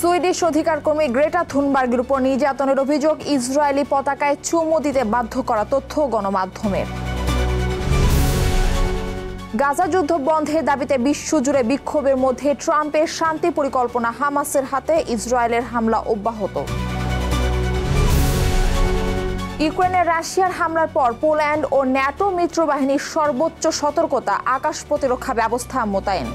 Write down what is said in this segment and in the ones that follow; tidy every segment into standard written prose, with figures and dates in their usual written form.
Swedish অধিকার কর্মী Greta থুনবার্গের উপর নির্যাতনের অভিযোগ, ইসরায়েলি পতাকায় চুমু দিতে বাধ্য করা তথ্য গণমাধ্যমের। গাজা যুদ্ধ বন্ধের দাবিতে বিশ্বজুড়ে বিক্ষোভের মধ্যে ট্রাম্পের শান্তি পরিকল্পনা, হামাসের হাতে ইসরায়েলের হামলা অব্যাহত। ইউক্রেনে রাশিয়ার হামলার পর পোল্যান্ড ও ন্যাটো মিত্রবাহিনীর সর্বোচ্চ সতর্কতা, আকাশ প্রতিরক্ষা ব্যবস্থা মোতায়েন।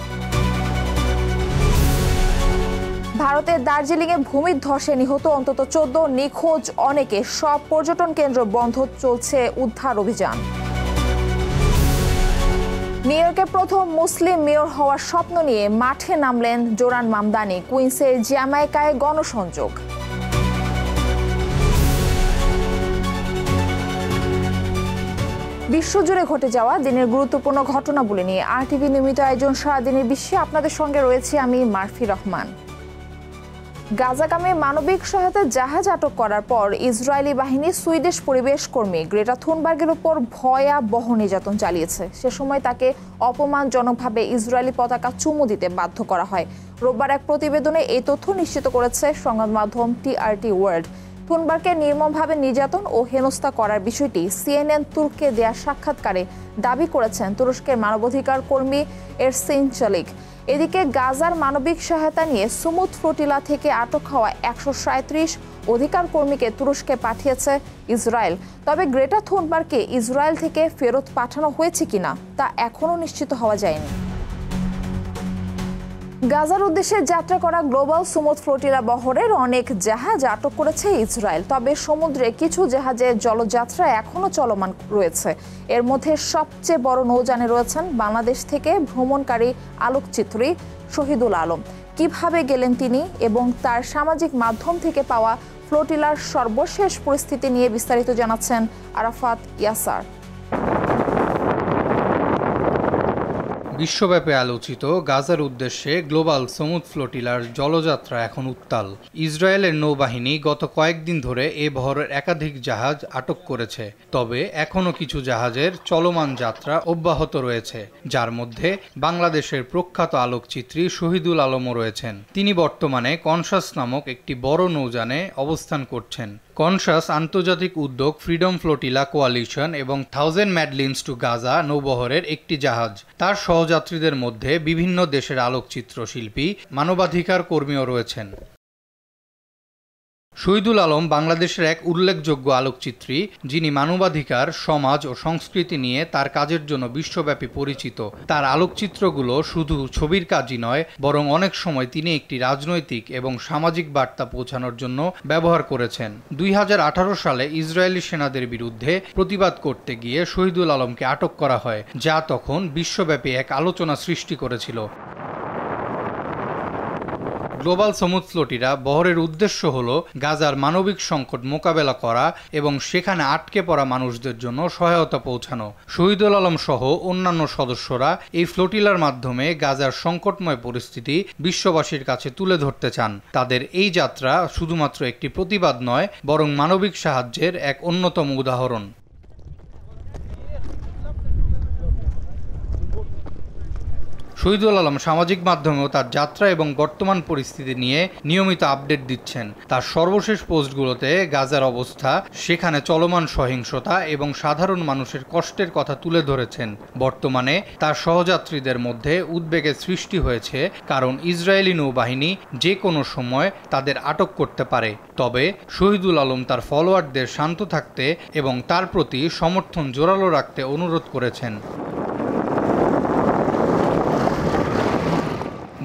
ভারতের দার্জিলিংয়ে ভূমিধসে নিহত অন্তত 14, নিখোঁজ অনেকে, সব পর্যটন কেন্দ্র বন্ধ, চলছে উদ্ধার অভিযান। নিউ ইয়র্কে প্রথম মুসলিম মেয়র হওয়ার স্বপ্ন নিয়ে মাঠে নামলেন জোরান মামদানি, কুইন্সের জ্যামাইকায় গণসংযোগ। বিশ্বজুড়ে ঘটে যাওয়া দিনের গুরুত্বপূর্ণ ঘটনাবলী নিয়ে RTV নিয়মিত আয়োজন সারাদিনের বিশ্বে আপনাদের সঙ্গে রয়েছে আমি মারফি রহমান। গাজাগামে মানবিক সহায়তা জাহাজ আটক করার পর ইসরায়েলি বাহিনী সুইডিশ পরিবেশ কর্মী গ্রেটা থুনবার্গের উপর ভয়াবহ নির্যাতন চালিয়েছে। সে সময় তাকে অপমানজনকভাবে ইসরায়েলি পতাকা চুমু দিতে বাধ্য করা হয়। রোববার এক প্রতিবেদনে এই তথ্য নিশ্চিত করেছে সংবাদ মাধ্যম TRT ওয়ার্ল্ড। থুনবার্গকে নির্মমভাবে নির্যাতন ও হেনস্থা করার বিষয়টি CNN তুর্ককে দেয়া সাক্ষাৎকারে দাবি করেছেন তুরস্কের মানবাধিকার কর্মী এরসিন চালিক। এদিকে গাজার মানবিক সহায়তা নিয়ে সুমুদ ফ্লোটিলা থেকে আটক হওয়া 137 অধিকার কর্মীকে তুরস্কে পাঠিয়েছে ইসরায়েল। তবে গ্রেটা থুনবার্গকে ইসরায়েল থেকে ফেরত পাঠানো হয়েছে কিনা তা এখনও নিশ্চিত হওয়া যায়নি। গাজার উদ্দেশ্যে যাত্রা করা গ্লোবাল সুমুদ ফ্লোটিলা বহরের অনেক জাহাজ আটক করেছে ইসরায়েল। তবে সমুদ্রে কিছু জাহাজের জলযাত্রা এখনও চলমান রয়েছে। এর মধ্যে সবচেয়ে বড় নৌযানে রয়েছেন বাংলাদেশ থেকে ভ্রমণকারী আলোকচিত্রী শহীদুল আলম। কিভাবে গেলেন তিনি এবং তার সামাজিক মাধ্যম থেকে পাওয়া ফ্লোটিলার সর্বশেষ পরিস্থিতি নিয়ে বিস্তারিত জানাচ্ছেন আরাফাত ইয়াসার। বিশ্বব্যাপী আলোচিত গাজার উদ্দেশ্যে গ্লোবাল সমুদ ফ্লোটিলার জলযাত্রা এখন উত্তাল। ইসরায়েলের নৌবাহিনী গত কয়েকদিন ধরে এ বহরের একাধিক জাহাজ আটক করেছে। তবে এখনও কিছু জাহাজের চলমান যাত্রা অব্যাহত রয়েছে, যার মধ্যে বাংলাদেশের প্রখ্যাত আলোকচিত্রী শহীদুল আলমও রয়েছেন। তিনি বর্তমানে কনসাস নামক একটি বড় নৌযানে অবস্থান করছেন। কনসাস আন্তর্জাতিক উদ্যোগ ফ্রিডম ফ্লোটিলা কোয়ালিশন এবং 1000 ম্যাডলিনস টু গাজা নৌবহরের একটি জাহাজ। তার সহযাত্রীদের মধ্যে বিভিন্ন দেশের আলোকচিত্র শিল্পী, মানবাধিকার কর্মীও রয়েছেন। শহীদুল আলম বাংলাদেশের এক উল্লেখযোগ্য আলোকচিত্রী, যিনি মানবাধিকার, সমাজ ও সংস্কৃতি নিয়ে তার কাজের জন্য বিশ্বব্যাপী পরিচিত। তার আলোকচিত্রগুলো শুধু ছবির কাজই নয়, বরং অনেক সময় তিনি একটি রাজনৈতিক এবং সামাজিক বার্তা পৌঁছানোর জন্য ব্যবহার করেছেন। 2018 সালে ইসরায়েলি সেনাদের বিরুদ্ধে প্রতিবাদ করতে গিয়ে শহীদুল আলমকে আটক করা হয়, যা তখন বিশ্বব্যাপী এক আলোচনা সৃষ্টি করেছিল। গ্লোবাল সমুদ ফ্লোটিলা বহরের উদ্দেশ্য হল গাজার মানবিক সংকট মোকাবেলা করা এবং সেখানে আটকে পড়া মানুষদের জন্য সহায়তা পৌঁছানো। শহীদুল আলম সহ অন্যান্য সদস্যরা এই ফ্লোটিলার মাধ্যমে গাজার সংকটময় পরিস্থিতি বিশ্ববাসীর কাছে তুলে ধরতে চান। তাদের এই যাত্রা শুধুমাত্র একটি প্রতিবাদ নয়, বরং মানবিক সাহায্যের এক অন্যতম উদাহরণ। শহীদুল আলম সামাজিক মাধ্যমেও তার যাত্রা এবং বর্তমান পরিস্থিতি নিয়ে নিয়মিত আপডেট দিচ্ছেন। তার সর্বশেষ পোস্টগুলোতে গাজার অবস্থা, সেখানে চলমান সহিংসতা এবং সাধারণ মানুষের কষ্টের কথা তুলে ধরেছেন। বর্তমানে তার সহযাত্রীদের মধ্যে উদ্বেগের সৃষ্টি হয়েছে, কারণ ইসরায়েলি নৌবাহিনী যে কোনো সময় তাদের আটক করতে পারে। তবে শহীদুল আলম তার ফলোয়ারদের শান্ত থাকতে এবং তার প্রতি সমর্থন জোরালো রাখতে অনুরোধ করেছেন।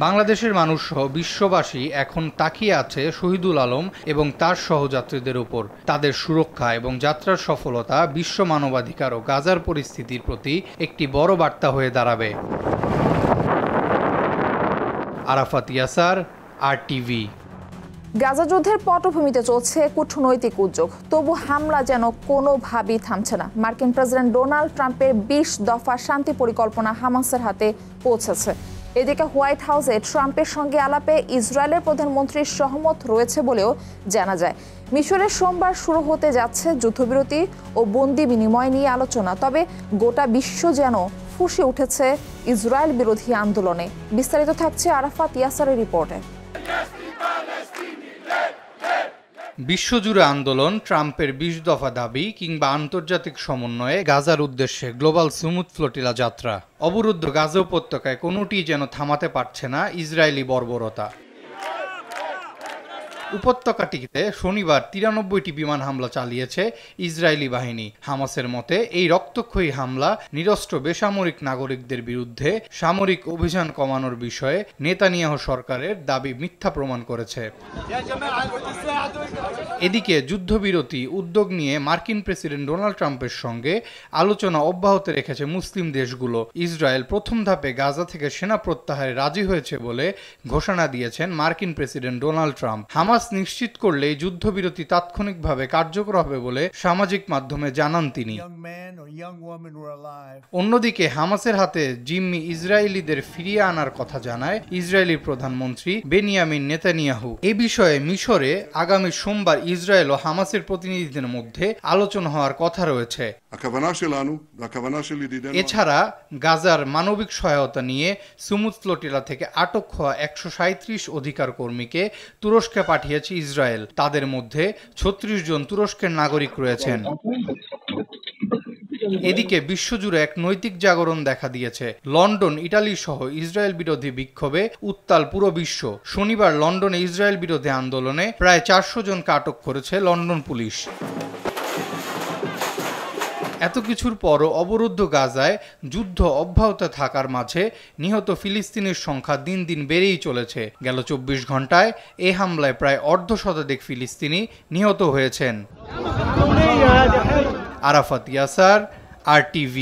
বাংলাদেশের মানুষ সহ বিশ্ববাসী এখন তাকিয়ে আছে শহীদুল আলম এবং তার সহযাত্রীদের উপর। তাদের সুরক্ষা এবং যাত্রার সফলতা বিশ্ব মানবাধিকার ও গাজার পরিস্থিতির প্রতি একটি বড় বার্তা হয়ে দাঁড়াবে। আরাফাত ইয়াসার, RTV। গাজা যুদ্ধের পটভূমিতে চলছে কূটনৈতিক উদ্যোগ, তবু হামলা যেন কোনোভাবেই থামছে না। মার্কিন প্রেসিডেন্ট ডোনাল্ড ট্রাম্পের 20 দফা শান্তি পরিকল্পনা হামাসের হাতে পৌঁছেছে। এদিকে হোয়াইট হাউসে ট্রাম্পের সঙ্গে আলাপে ইসরায়েলের প্রধানমন্ত্রীর সহমত রয়েছে বলেও জানা যায়। মিশরে সোমবার শুরু হতে যাচ্ছে যুদ্ধবিরতি ও বন্দি বিনিময় নিয়ে আলোচনা। তবে গোটা বিশ্ব যেন ফুঁসে উঠেছে ইসরায়েল বিরোধী আন্দোলনে। বিস্তারিত থাকছে আরাফাত ইয়াসারের রিপোর্টে। বিশ্বজুড়ে আন্দোলন, ট্রাম্পের ২০ দফা দাবি কিংবা আন্তর্জাতিক সমন্বয়ে গাজার উদ্দেশ্যে গ্লোবাল স্মুথ ফ্লোটিলা যাত্রা। অবরুদ্ধ গাজা উপত্যকায় কোনোটি যেন থামাতে পারছে না ইসরায়েলি বর্বরতা। উপত্যকাটিতে শনিবার ৯৩টি বিমান হামলা চালিয়েছে ইসরায়েলি বাহিনী। হামাসের মতে এই রক্তক্ষয়ী হামলা নিরস্ত্র বেসামরিক নাগরিকদের বিরুদ্ধে সামরিক অভিযান কমানোর বিষয়ে নেতানিয়াহু সরকারের দাবি মিথ্যা প্রমাণ করেছে। এদিকে যুদ্ধবিরতি উদ্যোগ নিয়ে মার্কিন প্রেসিডেন্ট ডোনাল্ড ট্রাম্পের সঙ্গে আলোচনা অব্যাহত রেখেছে মুসলিম দেশগুলো। ইসরায়েল প্রথম ধাপে গাজা থেকে সেনা প্রত্যাহারে রাজি হয়েছে বলে ঘোষণা দিয়েছেন মার্কিন প্রেসিডেন্ট ডোনাল্ড ট্রাম্প। হামাস নিশ্চিত করলে যুদ্ধবিরতি তাৎক্ষণিকভাবে কার্যকর হবে বলে সামাজিক মাধ্যমে জানান তিনি। অন্যদিকে হামাসের হাতে জিম্মি ইসরায়েলিদের ফিরিয়ে আনার কথা জানায় ইসরায়েলি প্রধানমন্ত্রী বেনিয়ামিন নেতানিয়াহু। এ বিষয়ে মিশরে আগামী সোমবার ইসরায়েল ও হামাসের প্রতিনিধিদের মধ্যে আলোচনা হওয়ার কথা রয়েছে। এছাড়া গাজার মানবিক সহায়তা নিয়ে স্মুথ ফ্লোটিলা থেকে আটক হওয়া ১৩৭ অধিকার কর্মীকে তুরস্কে পাঠিয়েছে ইসরায়েল। তাদের মধ্যে ৩৬ জন তুরস্কের নাগরিক রয়েছেন। এদিকে বিশ্বজুড়ে এক নৈতিক জাগরণ দেখা দিয়েছে। লন্ডন, ইটালি সহ ইসরায়েল বিরোধী বিক্ষোভে উত্তাল পুরো বিশ্ব। শনিবার লন্ডনে ইসরায়েল বিরোধী আন্দোলনে প্রায় ৪০০ জনকে আটক করেছে লন্ডন পুলিশ। এত কিছুর পরও অবরুদ্ধ গাজায় যুদ্ধ অব্যাহত থাকার মাঝে নিহত ফিলিস্তিনির সংখ্যা দিন দিন বেড়েই চলেছে। গেল ২৪ ঘন্টায় এ হামলায় প্রায় অর্ধশতাধিক ফিলিস্তিনি নিহত হয়েছেন। আরাফাত ইয়াসার, RTV।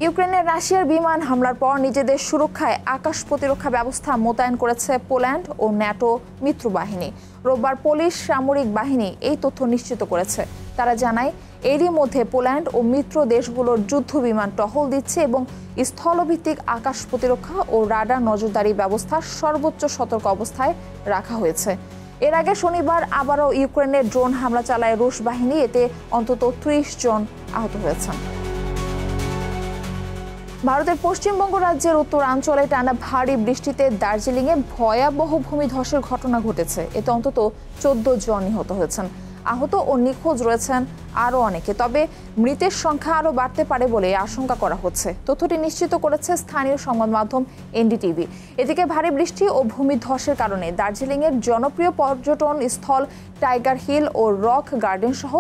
ইউক্রেনের রাশিয়ার বিমান হামলার পর নিজেদের সুরক্ষায় আকাশ প্রতিরক্ষা ব্যবস্থা মোতায়েন করেছে পোল্যান্ড ও ন্যাটো মিত্রবাহিনী। রোববার পোলিশ সামরিক বাহিনী এই তথ্য নিশ্চিত করেছে। তারা জানায় এরই মধ্যে পোল্যান্ড ও মিত্র দেশগুলোর যুদ্ধ বিমান টহল দিচ্ছে এবং স্থলভিত্তিক আকাশ প্রতিরক্ষা ও রাডার নজরদারি ব্যবস্থা সর্বোচ্চ সতর্ক অবস্থায় রাখা হয়েছে। এর আগে শনিবার আবারও ইউক্রেনের ড্রোন হামলা চালায় রুশ বাহিনী। এতে অন্তত ৩০ জন আহত হয়েছেন। ভারতের পশ্চিমবঙ্গ রাজ্যের উত্তরাঞ্চলে টানা ভারী বৃষ্টিতে দার্জিলিংয়ে ভয়াবহ ভূমিধসের ঘটনা ঘটেছে। এতে অন্তত ১৪ জন নিহত হয়েছেন। আহত ও নিখোঁজ রয়েছেন আরও অনেকে। তবে মৃতের সংখ্যা আরও বাড়তে পারে বলে আশঙ্কা করা হচ্ছে। তথ্যটি নিশ্চিত করেছে স্থানীয় সংবাদ মাধ্যম NDTV। এদিকে ভারী বৃষ্টি ও ভূমিধসের কারণে দার্জিলিংয়ের জনপ্রিয় পর্যটন স্থল টাইগার হিল ও রক গার্ডেন সহ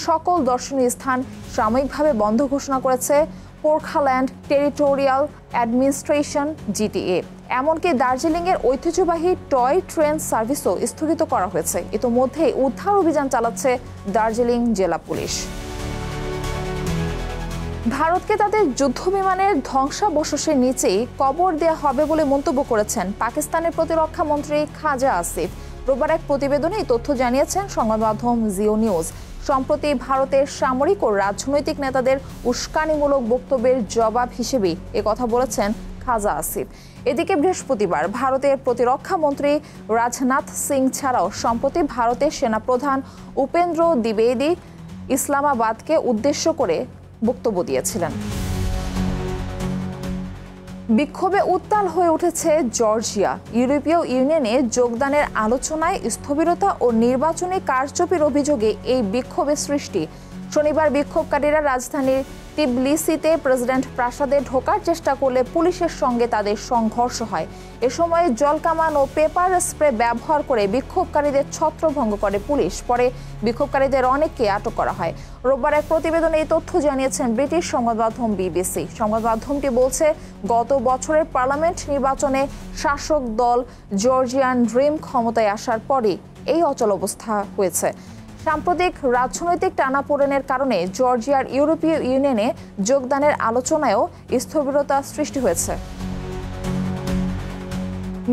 সকল দর্শনীয় স্থান সাময়িকভাবে বন্ধ ঘোষণা করেছে পোরখাল্যান্ড টেরিটোরিয়াল অ্যাডমিনিস্ট্রেশন GTA। এমনকি দার্জিলিংয়ের ঐতিহ্যবাহী টয় ট্রেন সার্ভিসও স্থগিত করা হয়েছে। ইতোমধ্যে উদ্ধার অভিযান চালাচ্ছে দার্জিলিং জেলা পুলিশ। ভারতকে তাদের যুদ্ধ বিমানের ধ্বংসাবশেষের নিচেই কবর দেয়া হবে বলে মন্তব্য করেছেন পাকিস্তানের প্রতিরক্ষা মন্ত্রী খাজা আসিফ। রোববার এক প্রতিবেদনে এই তথ্য জানিয়েছেন সংবাদ মাধ্যম জিও নিউজ। সম্প্রতি ভারতের সামরিক ও রাজনৈতিক নেতাদের উস্কানিমূলক বক্তব্যের জবাব হিসেবেই একথা বলেছেন খাজা আসিফ। এদিকে বৃহস্পতিবার ভারতের প্রতিরক্ষা মন্ত্রী রাজনাথ সিং ছাড়াও সম্প্রতি ভারতের সেনাপ্রধান উপেন্দ্র দ্বিবেদী ইসলামাবাদকে উদ্দেশ্য করে বক্তব্য দিয়েছিলেন। বিক্ষোভে উত্তাল হয়ে উঠেছে জর্জিয়া। ইউরোপীয় ইউনিয়নে যোগদানের আলোচনায় স্থবিরতা ও নির্বাচনী কারচুপির অভিযোগে এই বিক্ষোভের সৃষ্টি। শনিবার বিক্ষোভকারীরা রাজধানীর টিবলিসিতে প্রেসিডেন্ট প্রাসাদে ঢোকার চেষ্টা করলে পুলিশের সঙ্গে তাদের সংঘর্ষ হয়। এ সময় জলকামান ও পেপার স্প্রে ব্যবহার করে বিক্ষোভকারীদের ছত্রভঙ্গ করে পুলিশ। পরে বিক্ষোভকারীদের অনেককে আটক করা হয়। রোববার এক প্রতিবেদনে এই তথ্য জানিয়েছেন ব্রিটিশ সংবাদ মাধ্যম BBC। সংবাদ মাধ্যমটি বলছে, গত বছরের পার্লামেন্ট নির্বাচনে শাসক দল জর্জিয়ান ড্রিম ক্ষমতায় আসার পরই এই অচলাবস্থা হয়েছে। সাম্প্রতিক রাজনৈতিক টানাপোড়েনের কারণে জর্জিয়ার ইউরোপীয় ইউনিয়নে যোগদানের আলোচনায়ও স্থবিরতা সৃষ্টি হয়েছে।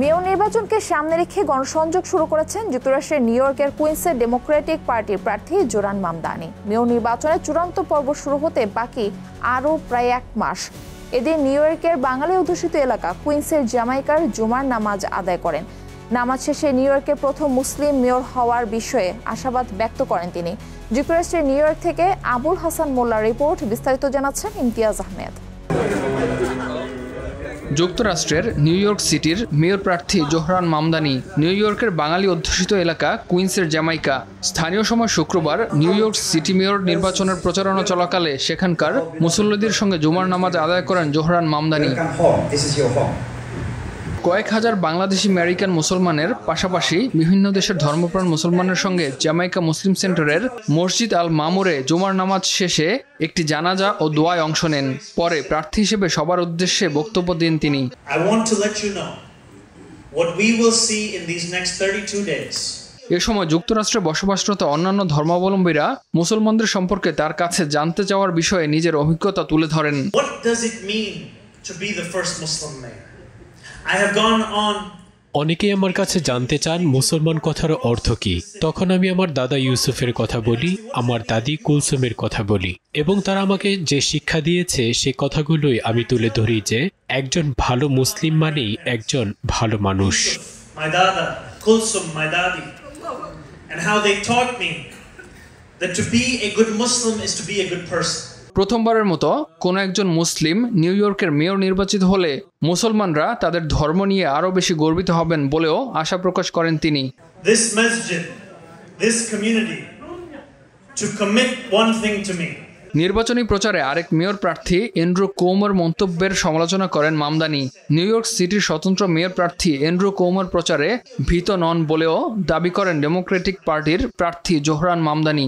মেয়র নির্বাচনকে সামনে রেখে গণসংযোগ শুরু করেছেন যুক্তরাষ্ট্রের নিউ ইয়র্কের কুইন্সের ডেমোক্রেটিক পার্টির প্রার্থী জোরান মামদানি। মেয়র নির্বাচনের চূড়ান্ত পর্ব শুরু হতে বাকি আরও প্রায় ১ মাস। এদিন নিউ ইয়র্কের বাঙালি অধ্যুষিত এলাকা কুইন্সের জামাইকার জুমার নামাজ আদায় করেন। নামাজ শেষে নিউ ইয়র্কের প্রথম মুসলিম মেয়র হওয়ার বিষয়ে আশাবাদ ব্যক্ত করেন তিনি। যুক্তরাষ্ট্রের নিউ ইয়র্ক থেকে আবুল হাসান মোল্লার রিপোর্ট। বিস্তারিত জানাচ্ছেন ইমতিয়াজ আহমেদ। যুক্তরাষ্ট্রের নিউ ইয়র্ক সিটির মেয়র প্রার্থী জোহরান মামদানি নিউ ইয়র্কের বাঙালি অধ্যুষিত এলাকা কুইন্সের জ্যামাইকা। স্থানীয় সময় শুক্রবার নিউ ইয়র্ক সিটি মেয়র নির্বাচনের প্রচারণা চলাকালে সেখানকার মুসল্লিদের সঙ্গে জুমার নামাজ আদায় করেন জোহরান মামদানি। কয়েক হাজার বাংলাদেশি আমেরিকান মুসলমানের পাশাপাশি বিভিন্ন দেশের ধর্মপ্রাণ মুসলমানের সঙ্গে জ্যামাইকা মুসলিম সেন্টারের মসজিদ আল মামুরে জুমার নামাজ শেষে একটি জানাজা ও দোয়ায় অংশ নেন। পরে প্রার্থী হিসেবে সবার উদ্দেশ্যে বক্তব্য দেন তিনি। এ সময় যুক্তরাষ্ট্রে বসবাসরত অন্যান্য ধর্মাবলম্বীরা মুসলমানদের সম্পর্কে তার কাছে জানতে চাওয়ার বিষয়ে নিজের অভিজ্ঞতা তুলে ধরেন। অনেকেই আমার কাছে জানতে চান মুসলমান কথার অর্থ কি। তখন আমি আমার দাদা ইউসুফের কথা বলি, আমার দাদি কুলসুমের কথা বলি, এবং তারা আমাকে যে শিক্ষা দিয়েছে সে কথাগুলোই আমি তুলে ধরি যে একজন ভালো মুসলিম মানেই একজন ভালো মানুষ। My dada, Kulsum, my daddy, and how they taught me that to be a good Muslim is to be a good person. প্রথমবারের মতো কোনো একজন মুসলিম নিউ ইয়র্কের মেয়র নির্বাচিত হলে মুসলমানরা তাদের ধর্ম নিয়ে আরও বেশি গর্বিত হবেন বলেও আশা প্রকাশ করেন তিনি। This masjid, this community, to commit one thing to me. নির্বাচনী প্রচারে আরেক মেয়র প্রার্থী অ্যান্ড্রু কুওমোর মন্তব্যের সমালোচনা করেন মামদানি। নিউ ইয়র্ক সিটির স্বতন্ত্র মেয়র প্রার্থী অ্যান্ড্রু কুওমোর প্রচারে ভীত নন বলেও দাবি করেন ডেমোক্রেটিক পার্টির প্রার্থী জোহরান মামদানি।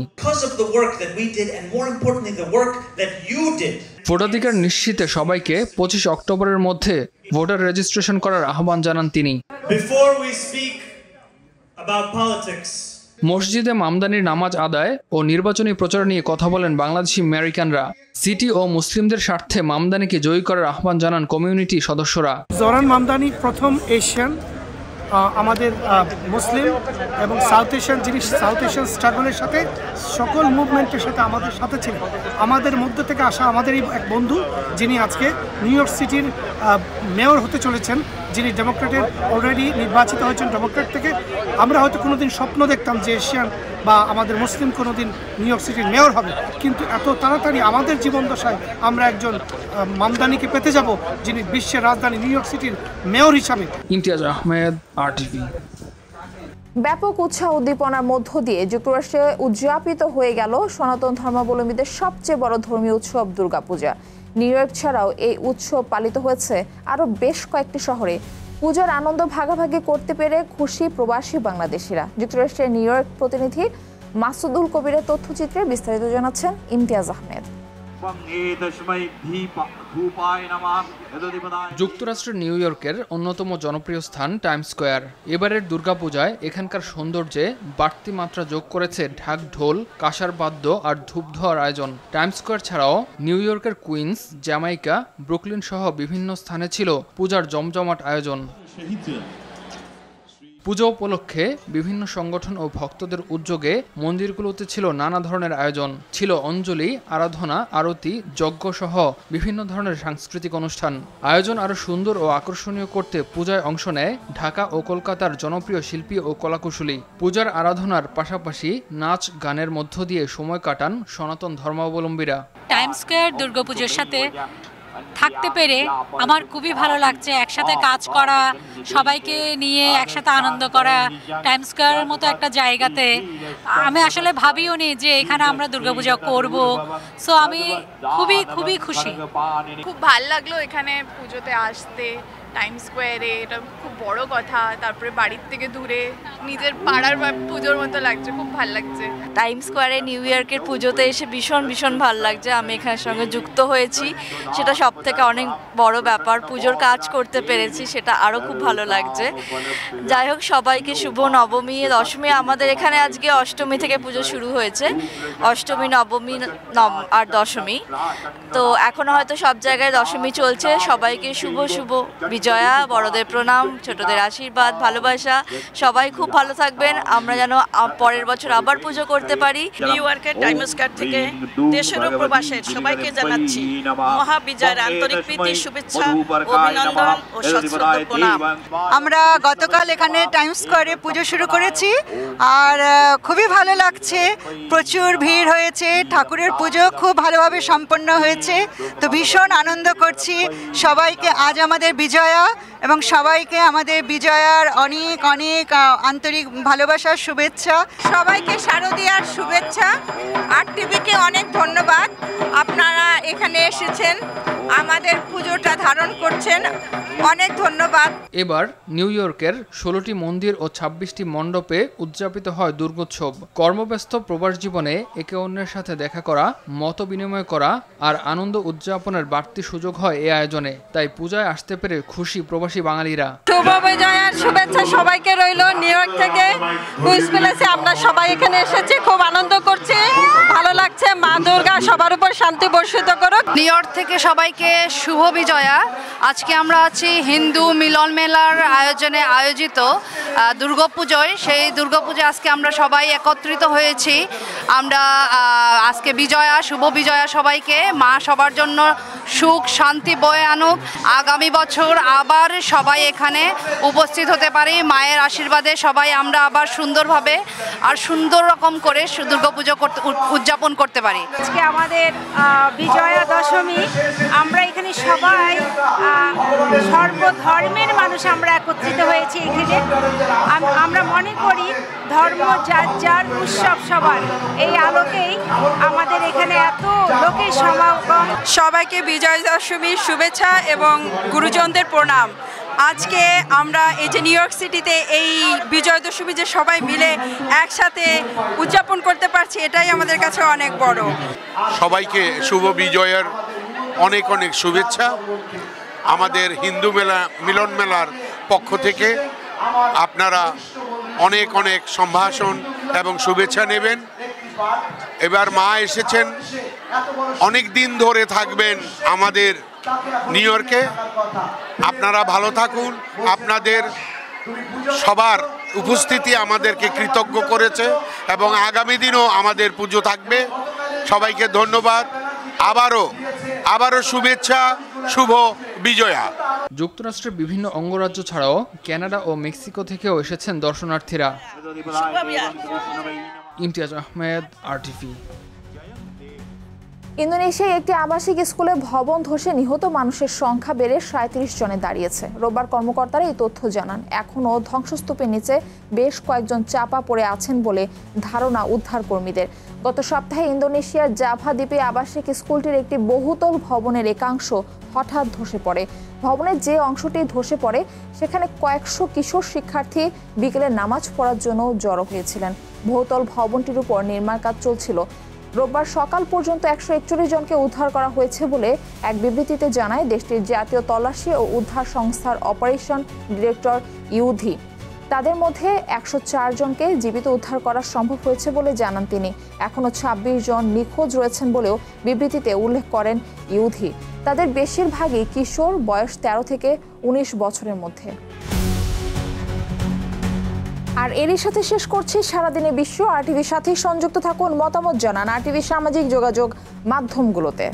ভোটাধিকার নিশ্চিতে সবাইকে 25 অক্টোবরের মধ্যে ভোটার রেজিস্ট্রেশন করার আহ্বান জানান তিনি। মসজিদে মামদানির নামাজ আদায় ও নির্বাচনী প্রচার নিয়ে কথা বলেন বাংলাদেশি আমেরিকানরা। সিটি ও মুসলিমদের স্বার্থে মামদানিকে জয়ী করার আহ্বান জানান কমিউনিটি সদস্যরা। জোহরান মামদানি প্রথম এশিয়ান আমাদের মুসলিম এবং সাউথ এশিয়ান, যিনি সাউথ এশিয়ান স্ট্রাগলের সাথে সকল মুভমেন্টের সাথে আমাদের সাথে ছিলেন। আমাদের মধ্য থেকে আসা আমাদেরই এক বন্ধু, যিনি আজকে নিউ ইয়র্ক সিটির মেয়র হতে চলেছেন, যিনি ডেমোক্রেটের অলরেডি নির্বাচিত হয়েছেন ডেমোক্রেট থেকে। আমরা হয়তো কোনোদিন স্বপ্ন দেখতাম যে এশিয়ান বা আমাদের মুসলিম কোনোদিন নিউ ইয়র্ক সিটির মেয়র হবে, কিন্তু এত তাড়াতাড়ি আমাদের জীবনদশায় আমরা একজন মামদানিকে পেতে যাব, যিনি বিশ্বের রাজধানী নিউ ইয়র্ক সিটির মেয়র হিসাবে। ইমতিয়াজ আহমেদ, RTV। ব্যাপক উৎসাহ উদ্দীপনার মধ্য দিয়ে যুক্তরাষ্ট্রে উদযাপিত হয়ে গেল সনাতন ধর্মাবলম্বীদের সবচেয়ে বড় ধর্মীয় উৎসব দুর্গাপূজা। নিউ ইয়র্ক ছাড়াও এই উৎসব পালিত হয়েছে আরও বেশ কয়েকটি শহরে। পূজার আনন্দ ভাগাভাগি করতে পেরে খুশি প্রবাসী বাংলাদেশিরা। যুক্তরাষ্ট্রের নিউ ইয়র্ক প্রতিনিধি মাসুদুল কবিরের তথ্যচিত্রে বিস্তারিত জানাচ্ছেন ইমতিয়াজ আহমেদ। যুক্তরাষ্ট্রের নিউ ইয়র্কের অন্যতম জনপ্রিয় স্থান টাইমস স্কয়ার। এবারের দুর্গাপূজায় এখানকার সৌন্দর্যে বাড়তি মাত্রা যোগ করেছে ঢাক ঢোল, কাঁসার বাদ্য আর ধূপ ধোয়ার আয়োজন। টাইমস স্কয়ার ছাড়াও নিউ ইয়র্কের কুইন্স, জ্যামাইকা, ব্রুকলিন সহ বিভিন্ন স্থানে ছিল পূজার জমজমাট আয়োজন। পুজো উপলক্ষে বিভিন্ন সংগঠন ও ভক্তদের উদ্যোগে মন্দিরগুলোতে ছিল নানা ধরনের আয়োজন। ছিল অঞ্জলি, আরাধনা, আরতি, যজ্ঞ সহ বিভিন্ন ধরনের সাংস্কৃতিক অনুষ্ঠান। আয়োজন আরও সুন্দর ও আকর্ষণীয় করতে পূজায় অংশ নেয় ঢাকা ও কলকাতার জনপ্রিয় শিল্পী ও কলাকুশলী। পূজার আরাধনার পাশাপাশি নাচ গানের মধ্য দিয়ে সময় কাটান সনাতন ধর্মাবলম্বীরা। টাইমস স্কয়ার দুর্গাপূজার সাথে থাকতে পেরে আমার খুবই ভালো লাগছে। একসাথে কাজ করা, সবাইকে নিয়ে একসাথে আনন্দ করা, টাইমস স্কয়ারের মতো একটা জায়গাতে আমি আসলে ভাবিও নি যে এখানে আমরা দুর্গাপূজা করব। সো আমি খুবই খুবই খুশি। খুব ভালো লাগলো এখানে পুজোতে আসতে, টাইমস স্কোয়ারে। এটা খুব বড় কথা, তারপরে বাড়ির থেকে দূরে নিজের পাড়ার পুজোর মতো লাগছে, খুব ভালো লাগছে। টাইমস স্কোয়ারে নিউ ইয়র্কের পুজোতে এসে ভীষণ ভীষণ ভালো লাগছে। আমি এখানের সঙ্গে যুক্ত হয়েছি, সেটা সব থেকে অনেক বড় ব্যাপার। পুজোর কাজ করতে পেরেছি, সেটা আরও খুব ভালো লাগছে। যাই হোক, সবাইকে শুভ নবমী, দশমী। আমাদের এখানে আজকে অষ্টমী থেকে পুজো শুরু হয়েছে, অষ্টমী, নবমী আর দশমী। তো এখনও হয়তো সব জায়গায় দশমী চলছে। সবাইকে শুভ শুভ বিজয়া, বড়দের প্রণাম, ছোটদের আশীর্বাদ, ভালোবাসা। সবাই খুব ভালো থাকবেন, আমরা যেন পরের বছর আবার পুজো করতে পারি। নিউ ইয়র্কের টাইম স্কয়ার থেকে দেশের ও প্রবাসের সবাইকে জানাচ্ছি মহাবিজয়ের আন্তরিক প্রীতি, শুভেচ্ছা, অভিনন্দন ও সশ্রদ্ধ প্রণাম। আমরা গতকাল এখানে টাইম স্কয়ারে পুজো শুরু করেছি আর খুবই ভালো লাগছে, প্রচুর ভিড় হয়েছে, ঠাকুরের পুজো খুব ভালোভাবে সম্পন্ন হয়েছে, তো ভীষণ আনন্দ করছি। সবাইকে আজ আমাদের বিজয়া এবং সবাইকে আমাদের বিজয়ার অনেক অনেক আন্তরিক ভালোবাসার শুভেচ্ছা। সবাইকে শারদীয়ার শুভেচ্ছা। আরটিভিকে অনেক ধন্যবাদ, আপনারা এখানে এসেছেন, আমাদের পুজোটা ধারণ করছেন, অনেক ধন্যবাদ। এবার নিউ ইয়র্কের 16টি মন্দির ও 26টি মণ্ডপে উদযাপিত হয় দুর্গোৎসব। কর্মব্যস্ত প্রবাস জীবনে একে অন্যের সাথে দেখা করা, মত বিনিময় করা আর আনন্দ উদযাপনের বাড়তি সুযোগ হয় এই আয়োজনে। তাই পূজায় আসতে পেরে খুশি প্রবাসী বাঙালিরা। শুভ বিজয়ার শুভেচ্ছা সবাইকে রইল। নিউ ইয়র্ক থেকে কুইন্স প্যালেসে আমরা সবাই এখানে এসেছি, খুব আনন্দ করছি, ভালো লাগছে। মা দুর্গা সবার উপর শান্তি বর্ষিত করুক। নিউ ইয়র্ক থেকে সবাইকে শুভ বিজয়া। আজকে আমরা আছি হিন্দু মিলন মেলার আয়োজনে আয়োজিত দুর্গাপুজোয়। সেই দুর্গাপুজোয় আজকে আমরা সবাই একত্রিত হয়েছি। আমরা আজকে বিজয়া, শুভ বিজয়া সবাইকে। মা সবার জন্য সুখ শান্তি বয়ে আনুক। আগামী বছর আবার সবাই এখানে উপস্থিত হতে পারি, মায়ের আশীর্বাদে সবাই আমরা আবার সুন্দরভাবে আর সুন্দর রকম করে দুর্গাপুজো উদযাপন করতে পারি। আজকে আমাদের বিজয়া দশমী, আমরা এখানে সবাই সর্বধর্মের মানুষ আমরা একত্রিত হয়েছি এখানে। আমরা মনে করি ধর্ম যার যার, উৎসব সবার। এই আলোকেই আমাদের এখানে এত লোকের সমাগম। সবাইকে বিজয়া দশমীর শুভেচ্ছা এবং গুরুজনদের প্রণাম। আজকে আমরা এই যে নিউ ইয়র্ক সিটিতে এই বিজয়া দশমী যে সবাই মিলে একসাথে উদযাপন করতে পারছি, এটাই আমাদের কাছে অনেক বড়। সবাইকে শুভ বিজয়ের অনেক অনেক শুভেচ্ছা। আমাদের হিন্দু মিলন মেলার পক্ষ থেকে আপনারা অনেক অনেক সম্ভাষণ এবং শুভেচ্ছা নেবেন। এবার মা এসেছেন, অনেক দিন ধরে থাকবেন আমাদের নিউ ইয়র্কে। আপনারা ভালো থাকুন, আপনাদের সবার উপস্থিতি আমাদেরকে কৃতজ্ঞ করেছে এবং আগামী দিনও আমাদের পুজো থাকবে। সবাইকে ধন্যবাদ, আবারও শুভেচ্ছা, শুভ বিজয়া। যুক্তরাষ্ট্রের বিভিন্ন অঙ্গরাজ্য ছাড়াও কানাডা ও মেক্সিকো থেকেও এসেছেন দর্শনার্থীরা। ইমতিয়াজ আহমেদ, আরটিভি। ইন্দোনেশিয়ায় একটি আবাসিক স্কুলে ভবন ধসে নিহত মানুষের সংখ্যা বেড়ে 37 জনে দাঁড়িয়েছে। রোববার কর্মকর্তারা এই তথ্য জানান। এখনও ধ্বংসস্তূপের নিচে বেশ কয়েকজন চাপা পড়ে আছেন বলে ধারণা উদ্ধারকর্মীদের। গত সপ্তাহে ইন্দোনেশিয়ার জাভা দ্বীপে আবাসিক স্কুলটির একটি বহুতল ভবনের একাংশ হঠাৎ ধসে পড়ে। ভবনের যে অংশটি ধসে পড়ে সেখানে কয়েকশো কিশোর শিক্ষার্থী বিকেলে নামাজ পড়ার জন্য জড়ো হয়েছিলেন। বহুতল ভবনটির উপর নির্মাণ কাজ চলছিল। রোববার সকাল পর্যন্ত 141 জনকে উদ্ধার করা হয়েছে বলে এক বিবৃতিতে জানায় দেশটির জাতীয় তল্লাশি ও উদ্ধার সংস্থার অপারেশন ডিরেক্টর ইউধি। তাদের মধ্যে 104 জনকে জীবিত উদ্ধার করা সম্ভব হয়েছে বলে জানান তিনি। এখনও 26 জন নিখোঁজ রয়েছেন বলেও বিবৃতিতে উল্লেখ করেন ইউধি। তাদের বেশিরভাগই কিশোর, বয়স 13 থেকে 19 বছরের মধ্যে। আর এরই সাথে শেষ করছি সারাদিনে বিশ্ব। আরটিভির সাথে সংযুক্ত থাকুন, মতামত জানান আরটিভির সামাজিক যোগাযোগ মাধ্যমগুলোতে।